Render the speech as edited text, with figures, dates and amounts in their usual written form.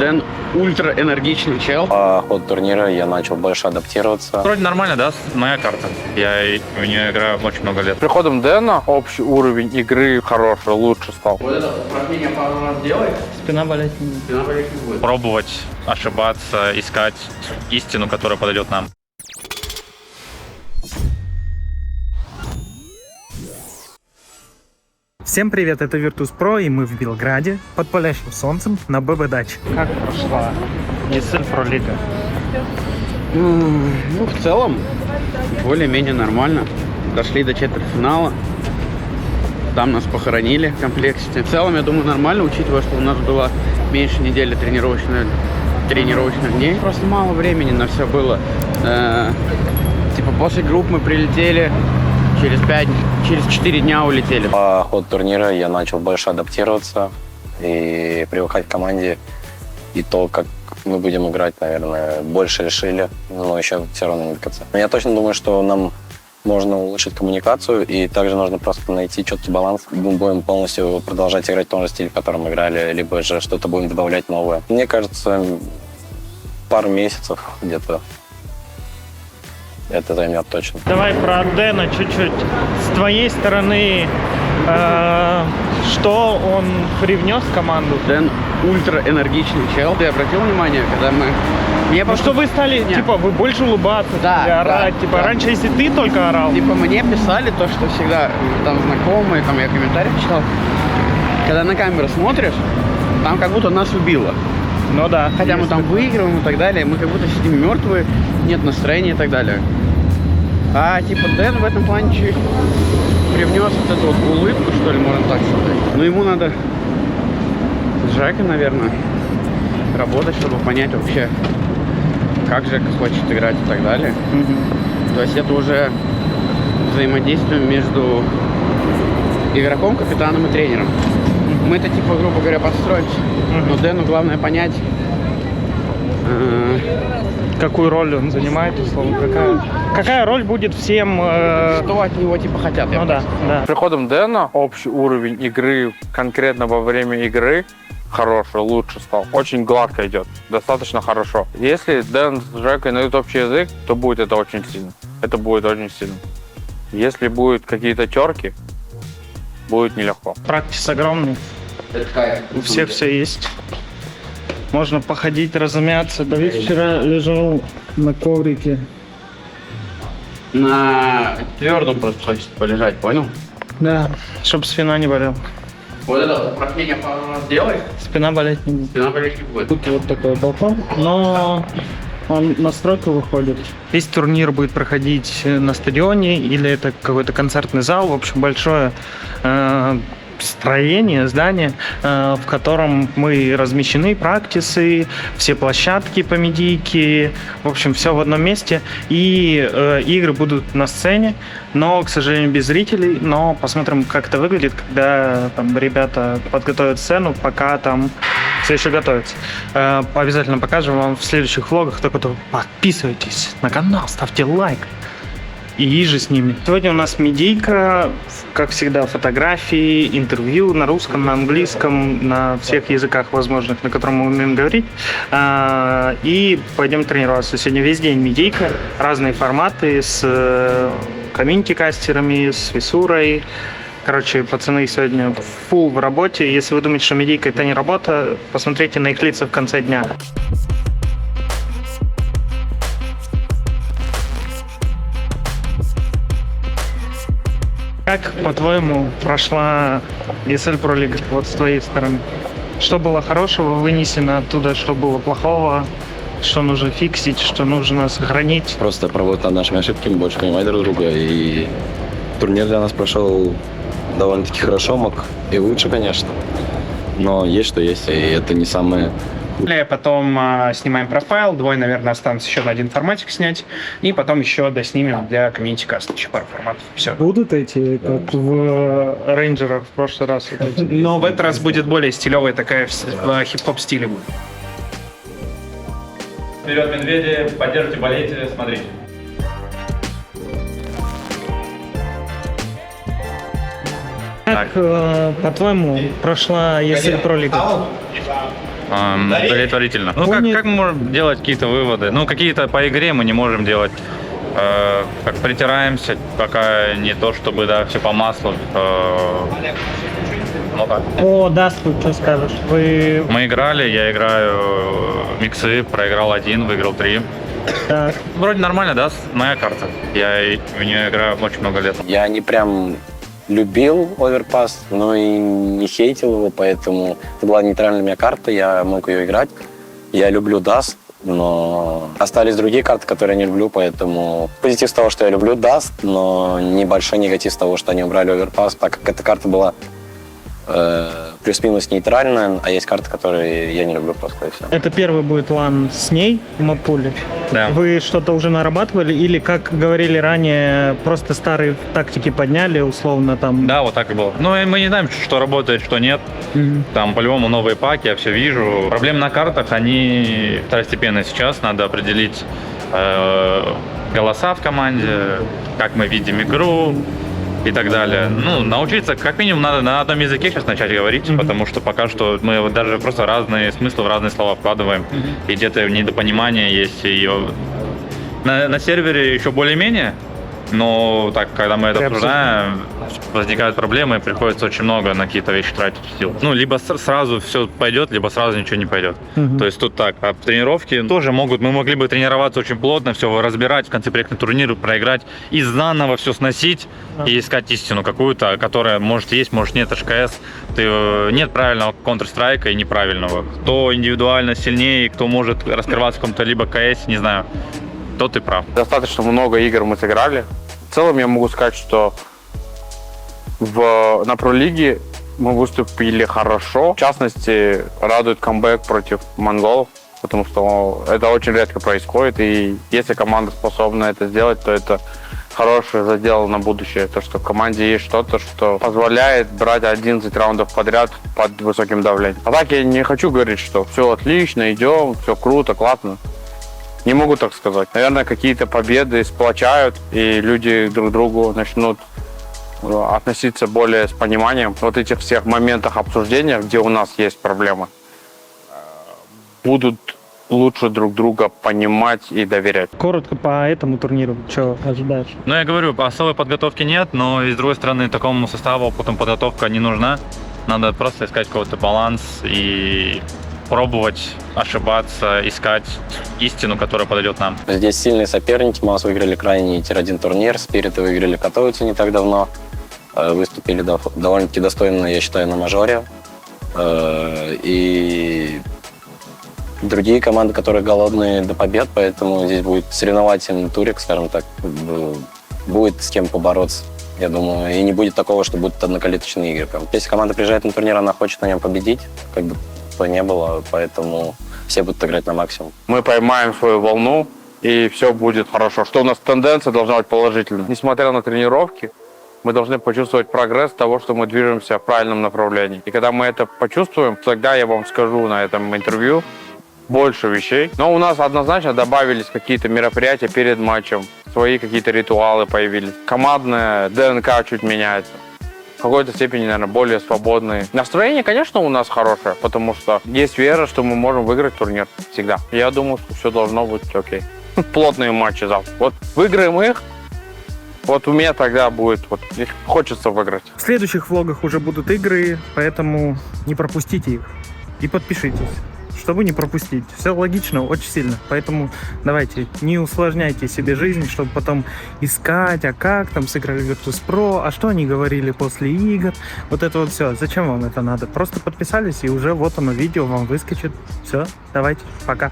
Дэн ультра энергичный чел. По ходу турнира я начал больше адаптироваться. Вроде нормально, да? Моя карта. Я в нее играю очень много лет. С приходом Дэна общий уровень игры хороший, лучше стал. Вот это упражнение пару раз делай, Спина болеть не будет. спина болеть не будет. Пробовать, ошибаться, искать истину, которая подойдет нам. Всем привет, это Virtus.pro, и мы в Белграде под палящим солнцем на ББ-даче. Как прошла ESL Pro Лига? Ну, в целом, более-менее нормально. Дошли до четвертьфинала. Там нас похоронили в комплекте. В целом, я думаю, нормально, учитывая, что у нас было меньше недели тренировочных дней. Просто мало времени на все было. Типа после групп мы прилетели, через 4 дня улетели. По ходу турнира я начал больше адаптироваться и привыкать к команде. И то, как мы будем играть, наверное, больше решили, но еще все равно не до конца. Но я точно думаю, что нам можно улучшить коммуникацию, и также нужно просто найти четкий баланс. Мы будем полностью продолжать играть в том же стиле, в котором играли, либо же что-то будем добавлять новое. Мне кажется, пару месяцев где-то это займет точно. Давай про Дэна чуть-чуть. С твоей стороны, что он привнес в команду? Дэн ультра энергичный чел. Ты обратил внимание, когда мы... Ну что вы стали, типа, вы больше улыбаться, Да, стали орать, да, типа, да. раньше, если ты только орал. Типа мне писали то, что всегда там знакомые, там я комментарии читал. Когда на камеру смотришь, там как будто нас убило. Ну да. Хотя мы там выигрываем и так далее, мы как будто сидим мертвые, нет настроения и так далее. А типа Дэн в этом плане чуть привнес вот эту вот улыбку, что ли, можно так сказать. Но ему надо с Жекой, наверное, работать, чтобы понять вообще, как Жека хочет играть и так далее. То есть это уже взаимодействие между игроком, капитаном и тренером. Мы это типа, грубо говоря, подстроимся. Но Дэну главное понять, Какую роль он занимает, условно, какая роль будет всем... что от него типа хотят. Ну да, да. С приходом Дэна общий уровень игры конкретно во время игры хороший, лучше стал. Очень гладко идет, достаточно хорошо. Если Дэн с Жекой найдут общий язык, то будет это очень сильно. Это будет очень сильно. Если будут какие-то терки, будет нелегко. Практис огромный, у всех все есть. Можно походить, размяться. Давид вчера лежал на коврике. На твердом просто хочет полежать, понял? Да, чтобы спина не болела. Вот это упражнение пару раз делай, Спина болеть не будет. спина болеть не будет. Тут вот такой балкон, но он на стройку выходит. Весь турнир будет проходить на стадионе или это какой-то концертный зал, в общем, большое строение, здание, в котором мы размещены, практисы, все площадки по медийке, в общем, все в одном месте. И игры будут на сцене, но, к сожалению, без зрителей. Но посмотрим, как это выглядит, когда там ребята подготовят сцену, пока там все еще готовится. Обязательно покажем вам в следующих влогах. Только подписывайтесь на канал, ставьте лайк. И же с ними. Сегодня у нас медийка, как всегда, фотографии, интервью на русском, на английском, на всех языках возможных, на котором мы умеем говорить. И пойдем тренироваться. Сегодня весь день медийка, разные форматы с комьюнити-кастерами, с фиссурой. Короче, пацаны сегодня фулл в работе. Если вы думаете, что медийка это не работа, посмотрите на их лица в конце дня. Как, по-твоему, прошла ESL Pro Лига вот с твоей стороны? Что было хорошего вынесено оттуда, что было плохого, что нужно фиксить, что нужно сохранить? Просто пробовать над нашими ошибками, больше понимать друг друга. И турнир для нас прошел довольно-таки хорошо, мог и лучше, конечно. Но есть что есть, и это не самое... Потом снимаем профайл, двое, наверное, останутся еще на один форматик снять, и потом еще доснимем для комьюнити каста, еще пару форматов, все. Будут эти, как в рейнджерах в прошлый раз? Вот эти? Но в этот раз будет более стилевая такая, в хип-хоп стиле будет. Вперед, медведи, поддержите, болейте, смотрите. Как, по-твоему, прошла ESL Pro Лига? удовлетворительно. Ну, Помни- как мы можем делать какие-то выводы? Ну, какие-то по игре мы не можем делать. Как притираемся, пока не то, чтобы, да, все по маслу. Ну, так. О, Дасту, что скажешь? Вы... Мы играли, я играю миксы, проиграл 1, выиграл 3. Так, Вроде нормально, да, моя карта. Я в нее играю очень много лет. Я не прям любил Overpass, но и не хейтил его, поэтому это была нейтральная моя карта, я мог ее играть. Я люблю Dust, но остались другие карты, которые я не люблю, поэтому позитив с того, что я люблю Dust, но небольшой негатив с того, что они убрали Overpass, так как эта карта была плюс-минус нейтральная, а есть карты, которые я не люблю просто, и все. это первый будет лан с ней в модпуле. Да. Вы что-то уже нарабатывали или, как говорили ранее, просто старые тактики подняли, условно там? Да, вот так и было. Ну, и мы не знаем, что работает, что нет. Мгм. Там по-любому новые паки, я все вижу. Проблемы на картах, они второстепенные сейчас. Надо определить голоса в команде, как мы видим игру и так далее. Ну, научиться, как минимум, надо на одном языке сейчас начать говорить, потому что пока что мы вот даже просто разные смыслы в разные слова вкладываем, и где-то недопонимание есть. И на сервере еще более-менее, но так, когда мы это При обсуждаем, возникают проблемы, и приходится очень много на какие-то вещи тратить сил. Ну, либо сразу все пойдет, либо сразу ничего не пойдет. Мгм. То есть тут так. А тренировки тоже могут, мы могли бы тренироваться очень плотно, все разбирать, в конце проектного турнира проиграть и заново все сносить и искать истину какую-то, которая может есть, может нет, HKS. Нет правильного Counter-Strike и неправильного. Кто индивидуально сильнее, кто может раскрываться в каком-то либо КС, не знаю, тот и прав. Достаточно много игр мы сыграли. В целом я могу сказать, что на Про-лиге мы выступили хорошо. В частности, радует камбэк против монголов, потому что это очень редко происходит. И если команда способна это сделать, то это хороший задел на будущее. То, что в команде есть что-то, что позволяет брать 11 раундов подряд под высоким давлением. А так я не хочу говорить, что все отлично, идем, все круто, классно. Не могу так сказать. Наверное, какие-то победы сплочают, и люди друг к другу начнут относиться более с пониманием. Вот этих всех моментах обсуждения, где у нас есть проблемы, будут лучше друг друга понимать и доверять. Коротко по этому турниру, что ожидаешь? Ну, я говорю, особой подготовки нет, но и с другой стороны, такому составу потом подготовка не нужна. Надо просто искать какой-то баланс и пробовать, ошибаться, искать истину, которая подойдет нам. Здесь сильные соперники. Мы выиграли крайний тир-1 турнир. Спириты выиграли в Катовице не так давно. Выступили довольно-таки достойно, я считаю, на мажоре. И другие команды, которые голодные до побед, поэтому здесь будет соревновательный турик, скажем так. Будет с кем побороться, я думаю. И не будет такого, что будут однокалиточные игры. Если команда приезжает на турнир, она хочет на нем победить, как бы то не было, поэтому все будут играть на максимум. Мы поймаем свою волну, и все будет хорошо. Что у нас тенденция должна быть положительной. Несмотря на тренировки, мы должны почувствовать прогресс того, что мы движемся в правильном направлении. И когда мы это почувствуем, тогда я вам скажу на этом интервью больше вещей. Но у нас однозначно добавились какие-то мероприятия перед матчем, свои какие-то ритуалы появились. Командная ДНК чуть меняется. В какой-то степени, наверное, более свободные. Настроение, конечно, у нас хорошее, потому что есть вера, что мы можем выиграть турнир всегда. Я думаю, что все должно быть окей. Плотные матчи завтра. Вот выиграем их, вот у меня тогда будет, вот их хочется выиграть. В следующих влогах уже будут игры, поэтому не пропустите их и подпишитесь, чтобы не пропустить. Все логично, очень сильно. Поэтому давайте, не усложняйте себе жизнь, чтобы потом искать, а как там сыграли Virtus.pro, а что они говорили после игр. Вот это вот все. Зачем вам это надо? Просто подписались, и уже вот оно, видео вам выскочит. Все, давайте, пока.